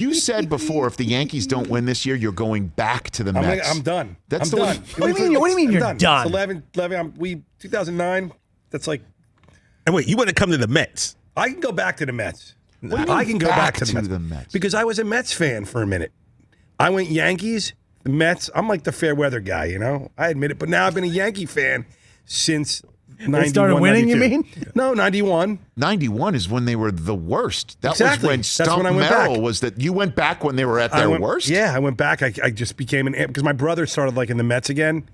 You said before, if the Yankees don't win this year, you're going back to the Mets. I'm done. That's I'm the done. one. What do you mean you're done? It's 11 2009. That's like. And wait, you want to come to the Mets? I can go back to the Mets. What do you mean I can go back to the the Mets? Mets because I was a Mets fan for a minute. I went Yankees, the Mets. I'm like the fair weather guy, you know. I admit it, but now I've been a Yankee fan since 91. They started winning, 92. you mean? No, 91. 91 is when they were the worst. That Exactly. was when That's Stump when I went Merrill back. was that. You went back when they were at their worst? Yeah, I went back. I just became an because my brother started like in the Mets again.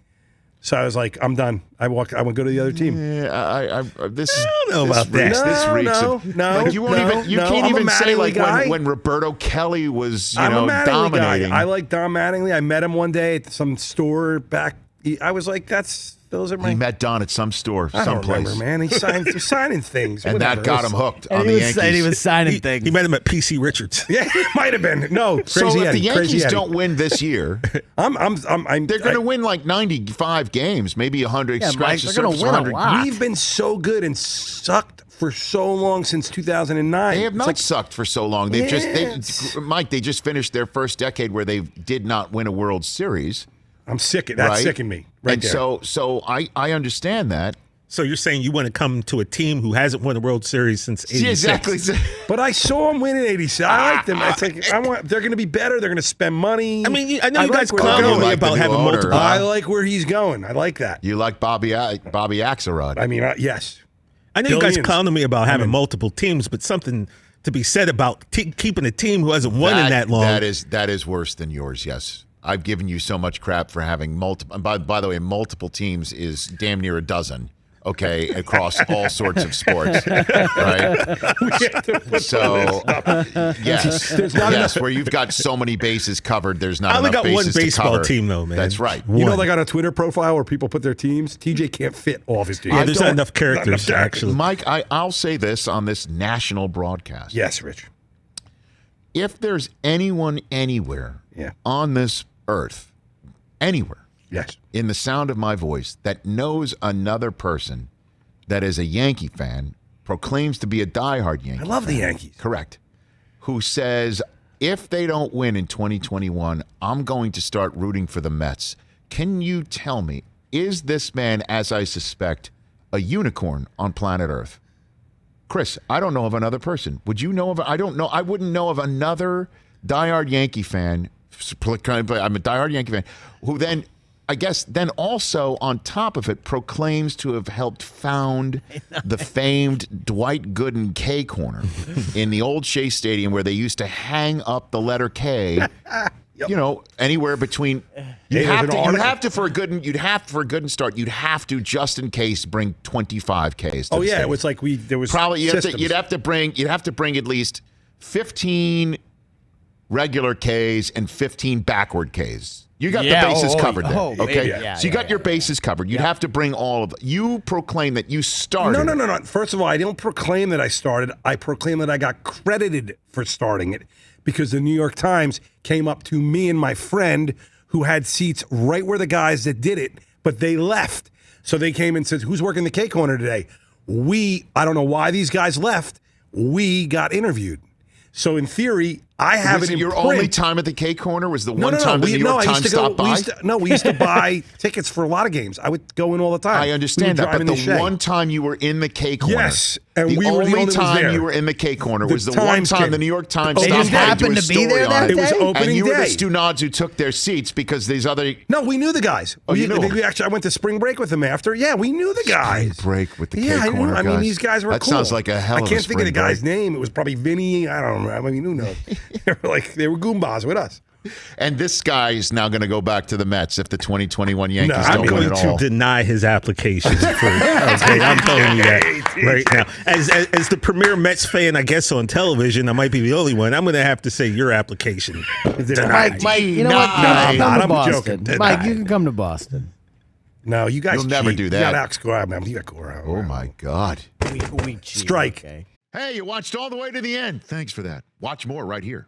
So I was like, I'm done. I would go to the other team. Yeah, this I don't know about that. This reeks. No, Like you won't even. You can't I'm a even say Mattingly like guy. when Roberto Kelly was I'm a Mattingly dominating. guy. I like Don Mattingly. I met him one day at some store back. I was like, those are my. He met Don at some store, I don't someplace, remember, man. He signing things, and whatever. that got him hooked And on he the was, Yankees. and he was signing things. He met him at PC Richards. Yeah, he might have been. No, So crazy if Eddie, the Yankees crazy Eddie. don't win this year, they're going to win like 95 games, maybe 100. Yeah, scratch Mike, the they're gonna surface win a 100. lot. We've been so good and sucked for so long since 2009. They have It's not like, sucked for so long. They've Mike. They just finished their first decade where they did not win a World Series. I'm sick. That's right? sicking me. Right and there. So I understand that. So you're saying you want to come to a team who hasn't won a World Series since '86? Yeah, exactly. But I saw them win in '86. I like them. It's like they're going to be better. They're going to spend money. I mean, I know you guys like where they're clown going. me like the about new having owner, multiple. I like where he's going. I like that. You like Bobby Axelrod. I mean, yes. I know you guys Billions. clowning me about having multiple teams, but something to be said about keeping a team who hasn't won in that long. That is worse than yours. Yes, I've given you so much crap for having multiple. By the way, multiple teams is damn near a dozen. Okay, across all sorts of sports, right? So, yes, where you've got so many bases covered, there's not I only enough got one bases to baseball cover. team, though, man. That's right. You know, they got a Twitter profile where people put their teams. TJ can't fit all of his teams. Yeah, there's not enough characters, enough actually. Mike, I'll say this on this national broadcast. Yes, Rich. If there's anyone anywhere on this earth, anywhere, Yes. in the sound of my voice, that knows another person that is a Yankee fan, proclaims to be a diehard Yankee I love the Yankees. Correct. Who says, if they don't win in 2021, I'm going to start rooting for the Mets. Can you tell me, is this man, as I suspect, a unicorn on planet Earth? Chris, I don't know of another person. Would you know of? I don't know. I wouldn't know of another diehard Yankee fan. I'm a diehard Yankee fan who then, I guess, then also on top of it, proclaims to have helped found the famed Dwight Gooden K Corner in the old Shea Stadium, where they used to hang up the letter K. You know, anywhere between. You'd have to for a good start. You'd have to, just in case, bring 25 Ks. Oh yeah, it was like there was probably systems. you'd have to bring at least 15 regular Ks and 15 backward Ks. You got the bases covered there, okay? Yeah, so you got your bases covered. You'd have to bring all of them. You proclaim that you started. No. First of all, I don't proclaim that I started. I proclaim that I got credited for starting it because the New York Times came up to me and my friend who had seats right where the guys that did it, but they left. So they came and said, "Who's working the K Corner today?" I don't know why these guys left. We got interviewed. So in theory, I have it in your print. only time at the K Corner was the one time the New York Times stopped by? We used to buy tickets for a lot of games. I would go in all the time. I understand that, but the one time you were in the K Corner, yes, and the we were the only time there. you were in the K Corner The was the one Times time came. the New York Times They stopped just by to happened do a to be story there on that it. It was day? opening And you were the day. Stunads who took their seats because these other. No, we knew the guys. You knew them. I went to spring break with them after. Yeah, we knew the guys. Spring break with the Yeah, K Corner I mean, guys. these guys were That cool. sounds like a hell of a I can't think of the spring guy's break. name. It was probably Vinny. I don't know. I mean, who knows? They were Goombas with us. And this guy is now going to go back to the Mets if the 2021 Yankees I'm don't win going at to all. deny his application. Okay, I'm telling you that right now. As the premier Mets fan, I guess, on television, I might be the only one. I'm going to have to say your application. Mike, you know what? I'm Come to joking. Boston. Denied. Mike, you can come to Boston. No, you guys You'll never cheat. do You that. got Alex Cora. You got Cora. Oh, my God. We cheat, Strike. okay? Hey, you watched all the way to the end. Thanks for that. Watch more right here.